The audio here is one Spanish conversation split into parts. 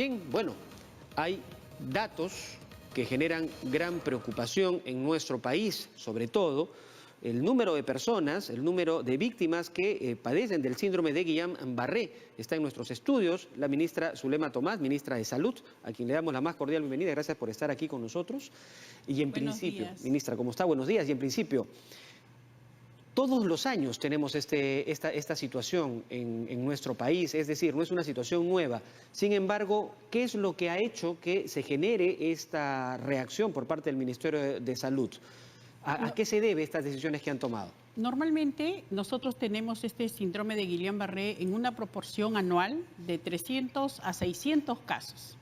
Bien, bueno, hay datos que generan gran preocupación en nuestro país, sobre todo el número de personas, el número de víctimas que padecen del síndrome de Guillain-Barré. Está en nuestros estudios la ministra Zulema Tomás, ministra de Salud, a quien le damos la más cordial bienvenida. Gracias por estar aquí con nosotros. Y en principio, ministra, ¿cómo está? Buenos días. Y en principio, todos los años tenemos esta situación en nuestro país, es decir, no es una situación nueva. Sin embargo, ¿qué es lo que ha hecho que se genere esta reacción por parte del Ministerio de Salud? ¿A qué se debe estas decisiones que han tomado? Normalmente nosotros tenemos este síndrome de Guillain-Barré en una proporción anual de 300 a 600 casos.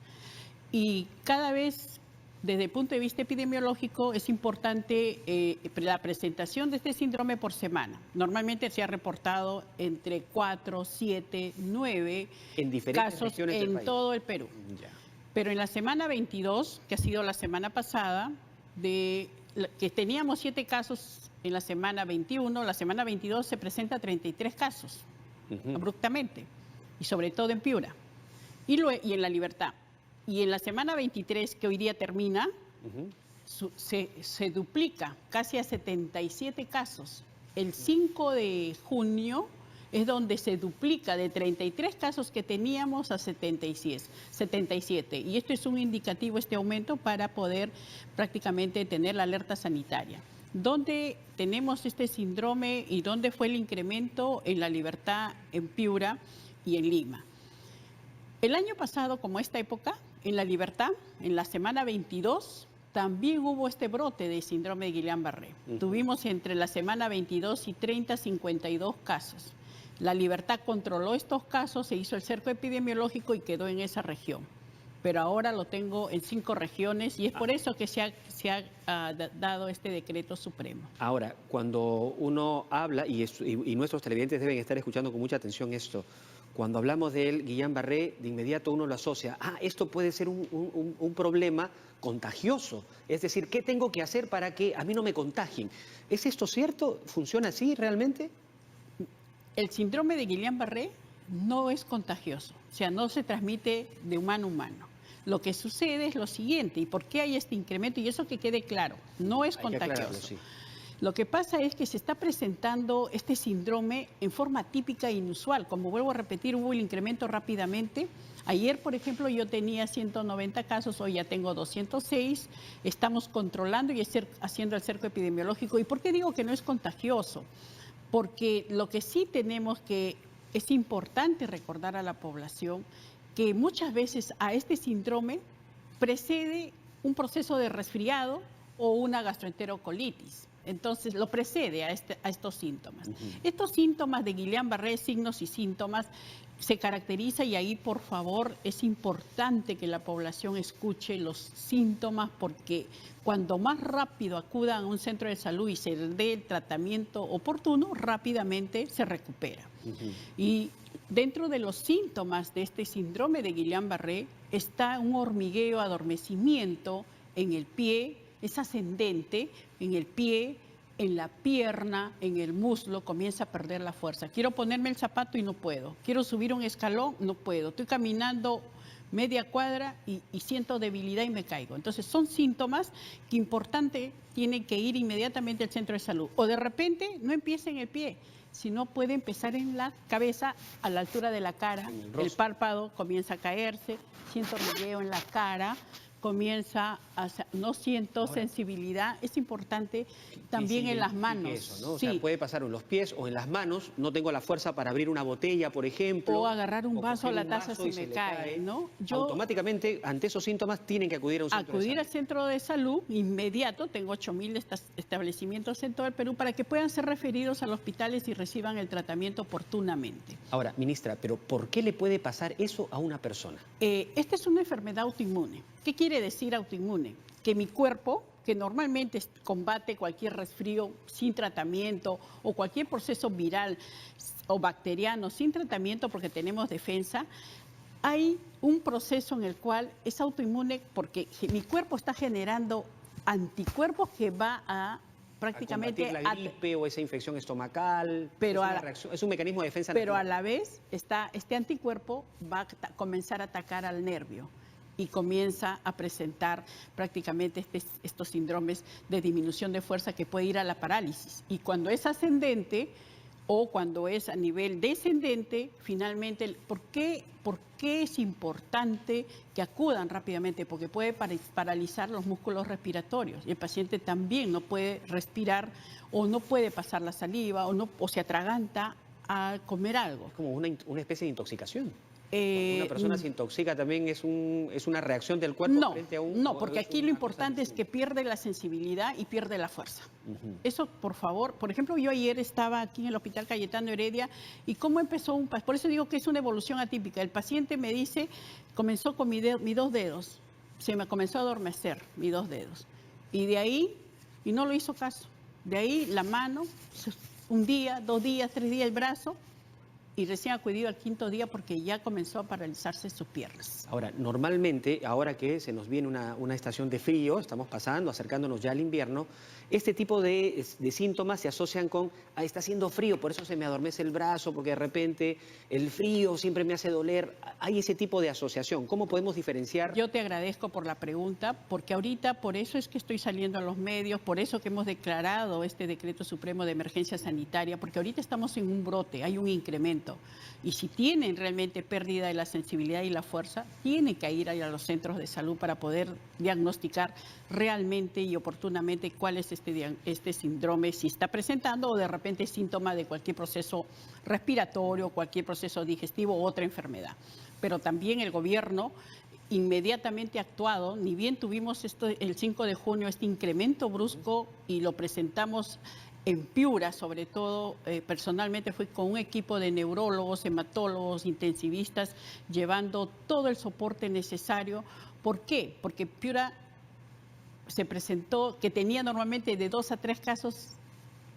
Y cada vez, desde el punto de vista epidemiológico, es importante la presentación de este síndrome por semana. Normalmente se ha reportado entre 4, 7, 9 en diferentes casos regiones del país, en todo el Perú. Ya. Pero en la semana 22, que ha sido la semana pasada, que teníamos 7 casos en la semana 21, la semana 22 se presenta 33 casos, abruptamente, y sobre todo en Piura y en La Libertad. Y en la semana 23, que hoy día termina, se duplica casi a 77 casos. El 5 de junio es donde se duplica de 33 casos que teníamos a 77. Y esto es un indicativo, este aumento, para poder prácticamente tener la alerta sanitaria. ¿Dónde tenemos este síndrome y dónde fue el incremento? En La Libertad, en Piura y en Lima. El año pasado, como esta época, en La Libertad, en la semana 22, también hubo este brote de síndrome de Guillain-Barré. Tuvimos entre la semana 22 y 30, 52 casos. La Libertad controló estos casos, se hizo el cerco epidemiológico y quedó en esa región. Pero ahora lo tengo en 5 regiones y es por eso que se ha dado este decreto supremo. Ahora, cuando uno habla, y nuestros televidentes deben estar escuchando con mucha atención esto, cuando hablamos del Guillain-Barré, de inmediato uno lo asocia. Esto puede ser un problema contagioso. Es decir, ¿qué tengo que hacer para que a mí no me contagien? ¿Es esto cierto? ¿Funciona así realmente? El síndrome de Guillain-Barré no es contagioso, o sea, no se transmite de humano a humano. Lo que sucede es lo siguiente, ¿y por qué hay este incremento? Y eso que quede claro, no es contagioso. Sí. Lo que pasa es que se está presentando este síndrome en forma típica e inusual. Como vuelvo a repetir, hubo el incremento rápidamente. Ayer, por ejemplo, yo tenía 190 casos, hoy ya tengo 206. Estamos controlando y haciendo el cerco epidemiológico. ¿Y por qué digo que no es contagioso? Porque lo que sí tenemos que es importante recordar a la población que muchas veces a este síndrome precede un proceso de resfriado o una gastroenterocolitis. Entonces, lo precede a estos síntomas. Estos síntomas de Guillain-Barré, signos y síntomas, se caracteriza, y ahí, por favor, es importante que la población escuche los síntomas, porque cuando más rápido acudan a un centro de salud y se dé el tratamiento oportuno, rápidamente se recupera. Y dentro de los síntomas de este síndrome de Guillain-Barré está un hormigueo, adormecimiento en el pie, es ascendente en el pie, en la pierna, en el muslo, comienza a perder la fuerza. Quiero ponerme el zapato y no puedo. Quiero subir un escalón, no puedo. Estoy caminando media cuadra y siento debilidad y me caigo. Entonces son síntomas que importante tienen que ir inmediatamente al centro de salud. O de repente no empieza en el pie, sino puede empezar en la cabeza, a la altura de la cara. El párpado comienza a caerse, siento hormigueo en la cara, no siento sensibilidad. Es importante también en las manos. Eso, ¿no? O sea, puede pasar en los pies o en las manos, no tengo la fuerza para abrir una botella, por ejemplo. O agarrar un vaso, la taza se me cae, ¿no? Automáticamente, ante esos síntomas, tienen que acudir a un centro de salud. Acudir al centro de salud inmediato. Tengo 8.000 establecimientos en todo el Perú para que puedan ser referidos a los hospitales y reciban el tratamiento oportunamente. Ahora, ministra, ¿pero por qué le puede pasar eso a una persona? Esta es una enfermedad autoinmune. ¿Qué quiere decir autoinmune? Que mi cuerpo, que normalmente combate cualquier resfrío sin tratamiento o cualquier proceso viral o bacteriano sin tratamiento porque tenemos defensa, hay un proceso en el cual es autoinmune porque mi cuerpo está generando anticuerpos que va a prácticamente... combatir la gripe o esa infección estomacal. Pero es un mecanismo de defensa Pero natural. a la vez, este anticuerpo va a comenzar a atacar al nervio y comienza a presentar prácticamente estos síndromes de disminución de fuerza que puede ir a la parálisis. Y cuando es ascendente o cuando es a nivel descendente, finalmente, ¿por qué es importante que acudan rápidamente? Porque puede paralizar los músculos respiratorios y el paciente también no puede respirar o no puede pasar la saliva o se atraganta a comer algo. Es como una especie de intoxicación. Cuando una persona se intoxica también es una reacción del cuerpo frente a un... No, porque aquí lo importante es que pierde la sensibilidad y pierde la fuerza. Eso, por favor, por ejemplo, yo ayer estaba aquí en el Hospital Cayetano Heredia y cómo empezó por eso digo que es una evolución atípica. El paciente me dice, comenzó con mis 2 dedos, se me comenzó a adormecer mis 2 dedos. Y de ahí, y no lo hizo caso, de ahí la mano, 1 día, 2 días, 3 días el brazo, y recién acudido al 5.º día porque ya comenzó a paralizarse sus piernas. Ahora, normalmente, ahora que se nos viene una estación de frío, estamos acercándonos ya al invierno, este tipo de síntomas se asocian con, está haciendo frío, por eso se me adormece el brazo, porque de repente el frío siempre me hace doler. Hay ese tipo de asociación. ¿Cómo podemos diferenciar? Yo te agradezco por la pregunta, porque ahorita por eso es que estoy saliendo a los medios, por eso que hemos declarado este decreto supremo de emergencia sanitaria, porque ahorita estamos en un brote, hay un incremento. Y si tienen realmente pérdida de la sensibilidad y la fuerza, tienen que ir a los centros de salud para poder diagnosticar realmente y oportunamente cuál es este síndrome, si está presentando o de repente es síntoma de cualquier proceso respiratorio, cualquier proceso digestivo u otra enfermedad. Pero también el gobierno inmediatamente ha actuado, ni bien tuvimos el 5 de junio este incremento brusco y lo presentamos en Piura, sobre todo, personalmente fui con un equipo de neurólogos, hematólogos, intensivistas, llevando todo el soporte necesario. ¿Por qué? Porque Piura se presentó que tenía normalmente de 2 a 3 casos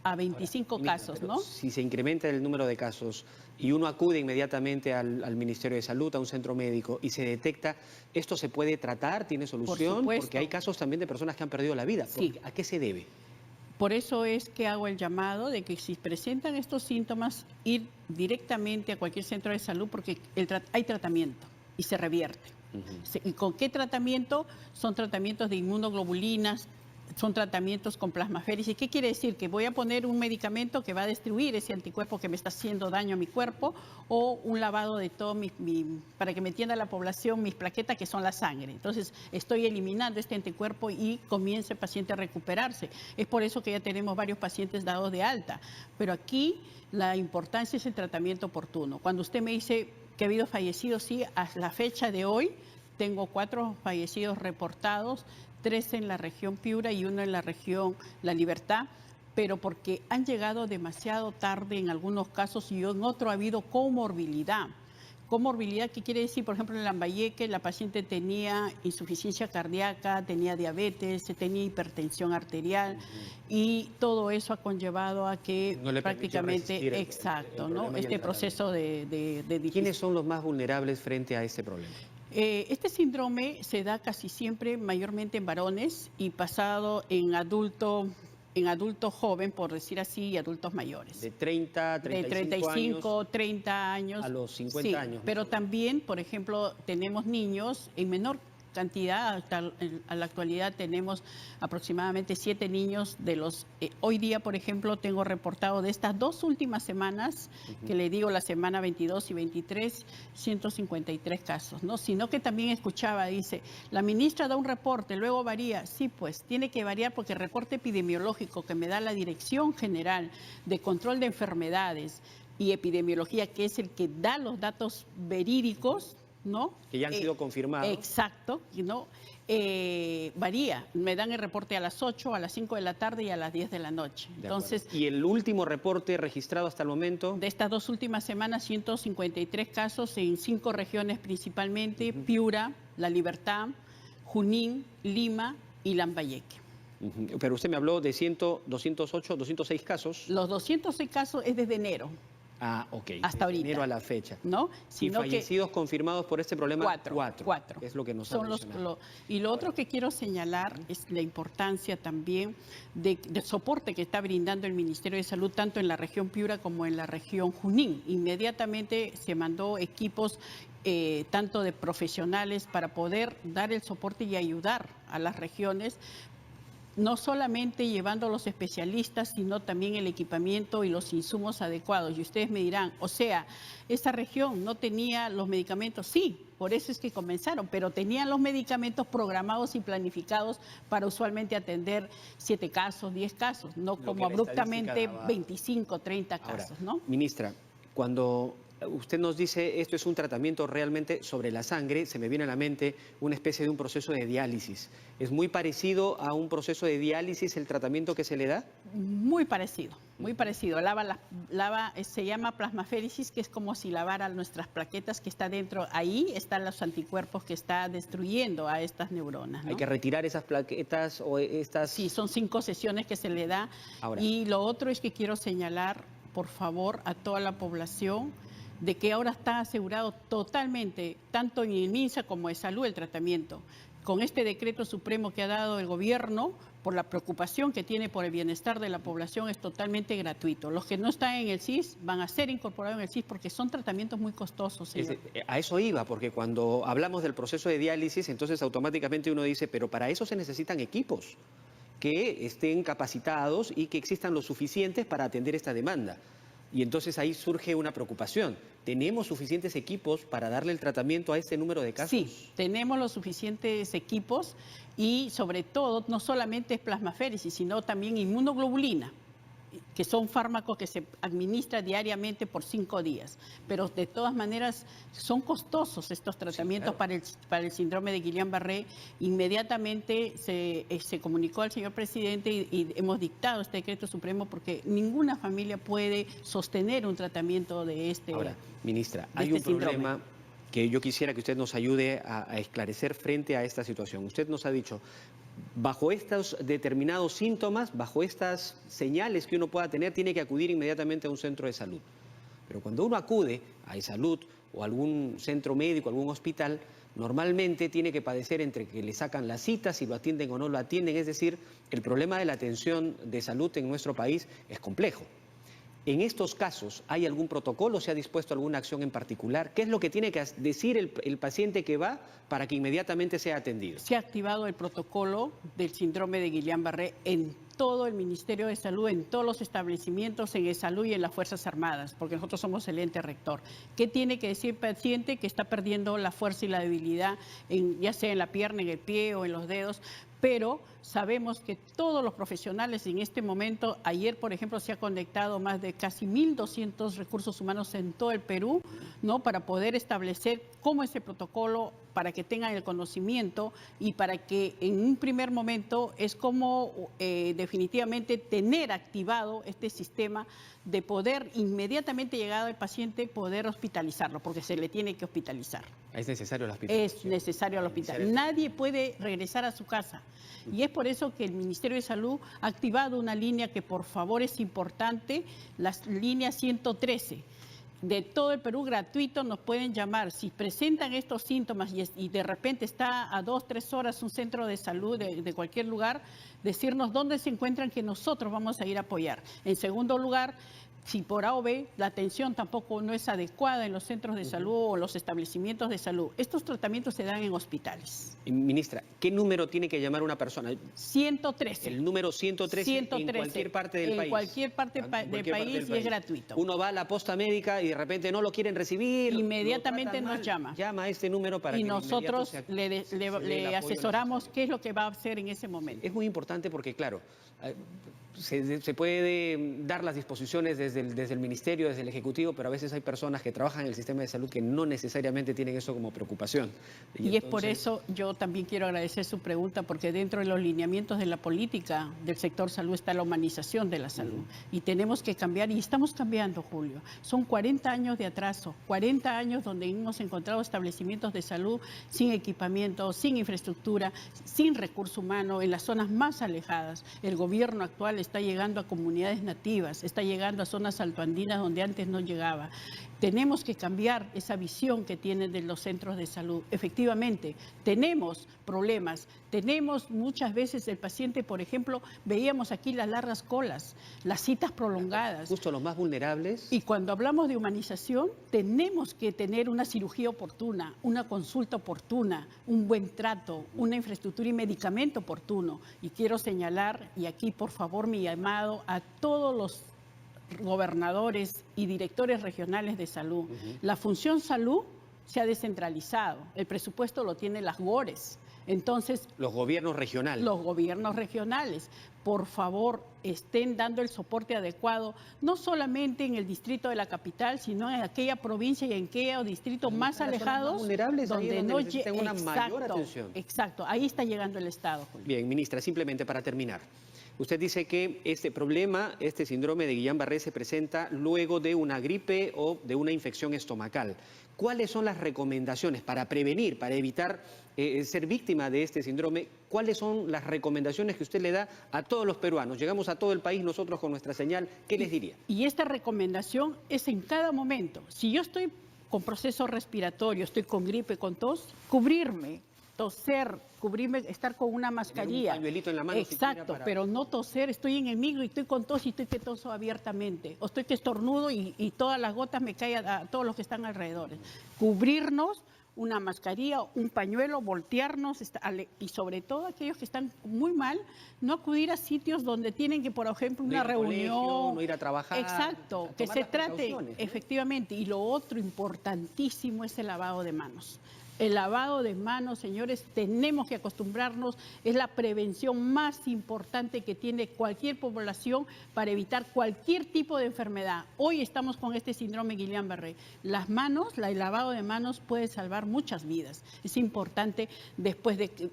a 25 casos, ¿no? Si se incrementa el número de casos y uno acude inmediatamente al Ministerio de Salud, a un centro médico, y se detecta, ¿esto se puede tratar? ¿Tiene solución? Por supuesto. Porque hay casos también de personas que han perdido la vida. Sí. ¿A qué se debe? Por eso es que hago el llamado de que si presentan estos síntomas, ir directamente a cualquier centro de salud porque hay tratamiento y se revierte. ¿Y con qué tratamiento? Son tratamientos de inmunoglobulinas, son tratamientos con plasmaféresis. ¿Qué quiere decir? Que voy a poner un medicamento que va a destruir ese anticuerpo que me está haciendo daño a mi cuerpo o un lavado de todo para que me entienda la población, mis plaquetas que son la sangre. Entonces, estoy eliminando este anticuerpo y comienza el paciente a recuperarse. Es por eso que ya tenemos varios pacientes dados de alta. Pero aquí la importancia es el tratamiento oportuno. Cuando usted me dice que ha habido fallecidos, sí, a la fecha de hoy tengo 4 fallecidos reportados, 3 en la región Piura y 1 en la región La Libertad, pero porque han llegado demasiado tarde en algunos casos y en otro ha habido comorbilidad. Comorbilidad, ¿qué quiere decir? Por ejemplo, en Lambayeque la paciente tenía insuficiencia cardíaca, tenía diabetes, tenía hipertensión arterial y todo eso ha conllevado a que no prácticamente, exacto, ¿no? Este proceso de ¿Quiénes son los más vulnerables frente a este problema? Este síndrome se da casi siempre, mayormente en varones y pasado en adulto joven, por decir así, y adultos mayores. De 30, 35 de 35, años, 30 años. a los 50 sí, años. Pero también, por ejemplo, tenemos niños en menor cantidad. A la actualidad tenemos aproximadamente 7 niños de los... hoy día, por ejemplo, tengo reportado de estas 2 últimas semanas, que le digo la semana 22 y 23, 153 casos, ¿no? Sino que también escuchaba, dice, la ministra da un reporte, luego varía. Sí, pues, tiene que variar porque el reporte epidemiológico que me da la Dirección General de Control de Enfermedades y Epidemiología, que es el que da los datos verídicos, ¿no? Que ya han sido confirmados. Exacto, ¿no? Varía. Me dan el reporte a las 8, a las 5 de la tarde y a las 10 de la noche. Entonces, ¿y el último reporte registrado hasta el momento? De estas 2 últimas semanas, 153 casos en 5 regiones principalmente, Piura, La Libertad, Junín, Lima y Lambayeque. Pero usted me habló de 208, 206 casos. Los 206 casos es desde enero. Ah, ok. Hasta ahorita. Enero a la fecha. ¿No? Y fallecidos confirmados por este problema, cuatro. Es lo que nos Son ha mencionado. y lo otro que quiero señalar es la importancia también del soporte que está brindando el Ministerio de Salud tanto en la región Piura como en la región Junín. Inmediatamente se mandó equipos tanto de profesionales para poder dar el soporte y ayudar a las regiones, no solamente llevando a los especialistas, sino también el equipamiento y los insumos adecuados. Y ustedes me dirán, o sea, esta región no tenía los medicamentos. Sí, por eso es que comenzaron, pero tenían los medicamentos programados y planificados para usualmente atender 7 casos, 10 casos, no como abruptamente 25, 30 casos, ¿no? Ministra, cuando usted nos dice esto es un tratamiento realmente sobre la sangre, se me viene a la mente una especie de un proceso de diálisis. ¿Es muy parecido a un proceso de diálisis el tratamiento que se le da? Muy parecido, muy parecido. Se llama plasmaféresis, que es como si lavara nuestras plaquetas que está dentro. Ahí están los anticuerpos que está destruyendo a estas neuronas, ¿no? Hay que retirar esas plaquetas o estas... Sí, son 5 sesiones que se le da. Ahora. Y lo otro es que quiero señalar, por favor, a toda la población de que ahora está asegurado totalmente, tanto en el MINSA como en Salud, el tratamiento. Con este decreto supremo que ha dado el gobierno, por la preocupación que tiene por el bienestar de la población, es totalmente gratuito. Los que no están en el CIS van a ser incorporados en el CIS porque son tratamientos muy costosos, señor. A eso iba, porque cuando hablamos del proceso de diálisis, entonces automáticamente uno dice, pero para eso se necesitan equipos que estén capacitados y que existan los suficientes para atender esta demanda. Y entonces ahí surge una preocupación. ¿Tenemos suficientes equipos para darle el tratamiento a este número de casos? Sí, tenemos los suficientes equipos y sobre todo no solamente es plasmaféresis, sino también inmunoglobulina, que son fármacos que se administra diariamente por 5 días. Pero de todas maneras son costosos estos tratamientos, sí, claro, para el síndrome de Guillain-Barré. Inmediatamente se comunicó al señor presidente y hemos dictado este decreto supremo porque ninguna familia puede sostener un tratamiento de este. Ahora, ministra, hay un problema que yo quisiera que usted nos ayude a esclarecer frente a esta situación. Usted nos ha dicho, bajo estos determinados síntomas, bajo estas señales que uno pueda tener, tiene que acudir inmediatamente a un centro de salud. Pero cuando uno acude a salud o a algún centro médico, algún hospital, normalmente tiene que padecer entre que le sacan la cita, si lo atienden o no lo atienden. Es decir, el problema de la atención de salud en nuestro país es complejo. En estos casos, ¿hay algún protocolo? ¿Se ha dispuesto alguna acción en particular? ¿Qué es lo que tiene que decir el paciente que va para que inmediatamente sea atendido? Se ha activado el protocolo del síndrome de Guillain-Barré en todo el Ministerio de Salud, en todos los establecimientos, en el Salud y en las Fuerzas Armadas, porque nosotros somos el ente rector. ¿Qué tiene que decir el paciente que está perdiendo la fuerza y la debilidad, ya sea en la pierna, en el pie o en los dedos? Pero sabemos que todos los profesionales en este momento, ayer por ejemplo se ha conectado más de casi 1.200 recursos humanos en todo el Perú, ¿no? Para poder establecer cómo es el protocolo, para que tengan el conocimiento y para que en un primer momento es como definitivamente tener activado este sistema de poder inmediatamente llegado el paciente poder hospitalizarlo, porque se le tiene que hospitalizar. ¿Es necesario el hospital? Es necesario el hospital. Nadie puede regresar a su casa. Y es por eso que el Ministerio de Salud ha activado una línea que por favor es importante, la línea 113. De todo el Perú, gratuito, nos pueden llamar. Si presentan estos síntomas y de repente está a 2, 3 horas un centro de salud de cualquier lugar, decirnos dónde se encuentran, que nosotros vamos a ir a apoyar. En segundo lugar, si por A o B la atención tampoco no es adecuada en los centros de salud o los establecimientos de salud, estos tratamientos se dan en hospitales. Ministra, ¿qué número tiene que llamar una persona? 113. El número 113 en cualquier parte del país. En cualquier parte del país y es gratuito. Uno va a la posta médica y de repente no lo quieren recibir. Inmediatamente nos llama. Llama a este número para que nosotros le asesoramos qué es lo que va a hacer en ese momento. Es muy importante porque, claro, se puede dar las disposiciones desde el Ministerio, desde el Ejecutivo, pero a veces hay personas que trabajan en el sistema de salud que no necesariamente tienen eso como preocupación. Y entonces, es por eso yo también quiero agradecer su pregunta, porque dentro de los lineamientos de la política del sector salud está la humanización de la salud. Y tenemos que cambiar, y estamos cambiando, Julio. Son 40 años de atraso, 40 años donde hemos encontrado establecimientos de salud sin equipamiento, sin infraestructura, sin recurso humano, en las zonas más alejadas. El gobierno actual está llegando a comunidades nativas, está llegando a zonas altoandinas donde antes no llegaba. Tenemos que cambiar esa visión que tienen de los centros de salud. Efectivamente, tenemos problemas. Tenemos muchas veces el paciente, por ejemplo, veíamos aquí las largas colas, las citas prolongadas. Justo los más vulnerables. Y cuando hablamos de humanización, tenemos que tener una cirugía oportuna, una consulta oportuna, un buen trato, una infraestructura y medicamento oportuno. Y quiero señalar, y aquí por favor mi llamado a todos los gobernadores y directores regionales de salud. La función salud se ha descentralizado, el presupuesto lo tienen las GORES. Entonces, los gobiernos regionales. Los gobiernos regionales, por favor, estén dando el soporte adecuado, no solamente en el distrito de la capital, sino en aquella provincia y en aquellos distritos más alejados, más vulnerables, donde no necesitan una mayor atención. Exacto, ahí está llegando el Estado. Bien, ministra, simplemente para terminar. Usted dice que este problema, este síndrome de Guillain-Barré se presenta luego de una gripe o de una infección estomacal. ¿Cuáles son las recomendaciones para prevenir, para evitar ser víctima de este síndrome? ¿Cuáles son las recomendaciones que usted le da a todos los peruanos? Llegamos a todo el país nosotros con nuestra señal. ¿Qué les diría? Y esta recomendación es en cada momento. Si yo estoy con proceso respiratorio, estoy con gripe, con tos, cubrirme, toser, cubrirme, estar con una mascarilla. Un pañuelito en la mano. Exacto, pero no toser. Estoy en el micro y estoy con tos y estoy que toso abiertamente. O estoy que estornudo y todas las gotas me caen a todos los que están alrededor. Cubrirnos, una mascarilla, un pañuelo, voltearnos y sobre todo aquellos que están muy mal, no acudir a sitios donde tienen que, por ejemplo, una reunión. Colegio, no ir a trabajar. Exacto, que se trate, efectivamente. Y lo otro importantísimo es el lavado de manos. El lavado de manos, señores, tenemos que acostumbrarnos, es la prevención más importante que tiene cualquier población para evitar cualquier tipo de enfermedad. Hoy estamos con este síndrome Guillain-Barré. Las manos, el lavado de manos puede salvar muchas vidas. Es importante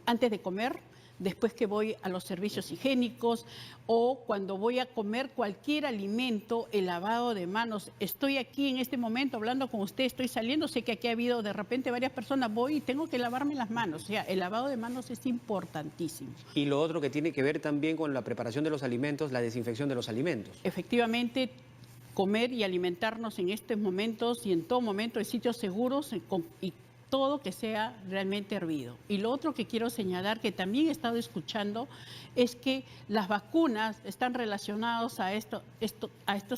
antes de comer, después que voy a los servicios higiénicos o cuando voy a comer cualquier alimento, el lavado de manos. Estoy aquí en este momento hablando con usted, estoy saliendo, sé que aquí ha habido de repente varias personas, voy y tengo que lavarme las manos. O sea, el lavado de manos es importantísimo. Y lo otro que tiene que ver también con la preparación de los alimentos, la desinfección de los alimentos. Efectivamente, comer y alimentarnos en estos momentos y en todo momento en sitios seguros y todo que sea realmente hervido. Y lo otro que quiero señalar, que también he estado escuchando, es que las vacunas están relacionadas a estos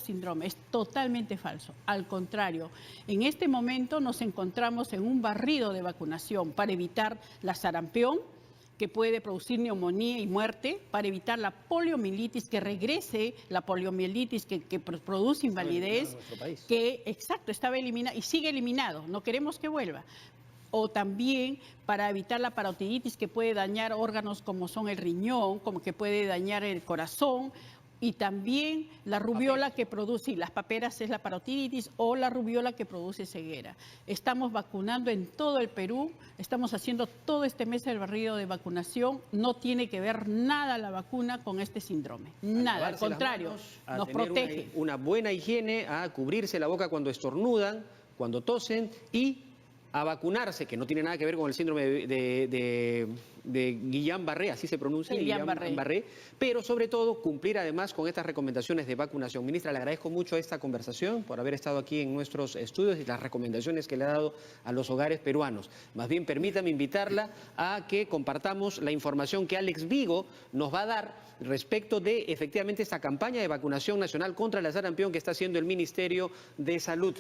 síndromes. Es totalmente falso. Al contrario, en este momento nos encontramos en un barrido de vacunación para evitar la sarampión, que puede producir neumonía y muerte, para evitar la poliomielitis, que regrese la poliomielitis que produce invalidez, que exacto, estaba eliminado y sigue eliminado, no queremos que vuelva. O también para evitar la parotiditis, que puede dañar órganos como son el riñón, como que puede dañar el corazón, y también la rubiola que produce, las paperas es la parotiditis, o la rubiola que produce ceguera. Estamos vacunando en todo el Perú, estamos haciendo todo este mes el barrido de vacunación, no tiene que ver nada la vacuna con este síndrome, nada, al contrario, nos protege. Una buena higiene, a cubrirse la boca cuando estornudan, cuando tosen y a vacunarse, que no tiene nada que ver con el síndrome de Guillain-Barré, así se pronuncia, Guillain-Barré, pero sobre todo cumplir además con estas recomendaciones de vacunación. Ministra, le agradezco mucho esta conversación por haber estado aquí en nuestros estudios y las recomendaciones que le ha dado a los hogares peruanos. Más bien, permítame invitarla a que compartamos la información que Alex Vigo nos va a dar respecto de efectivamente esta campaña de vacunación nacional contra la sarampión que está haciendo el Ministerio de Salud.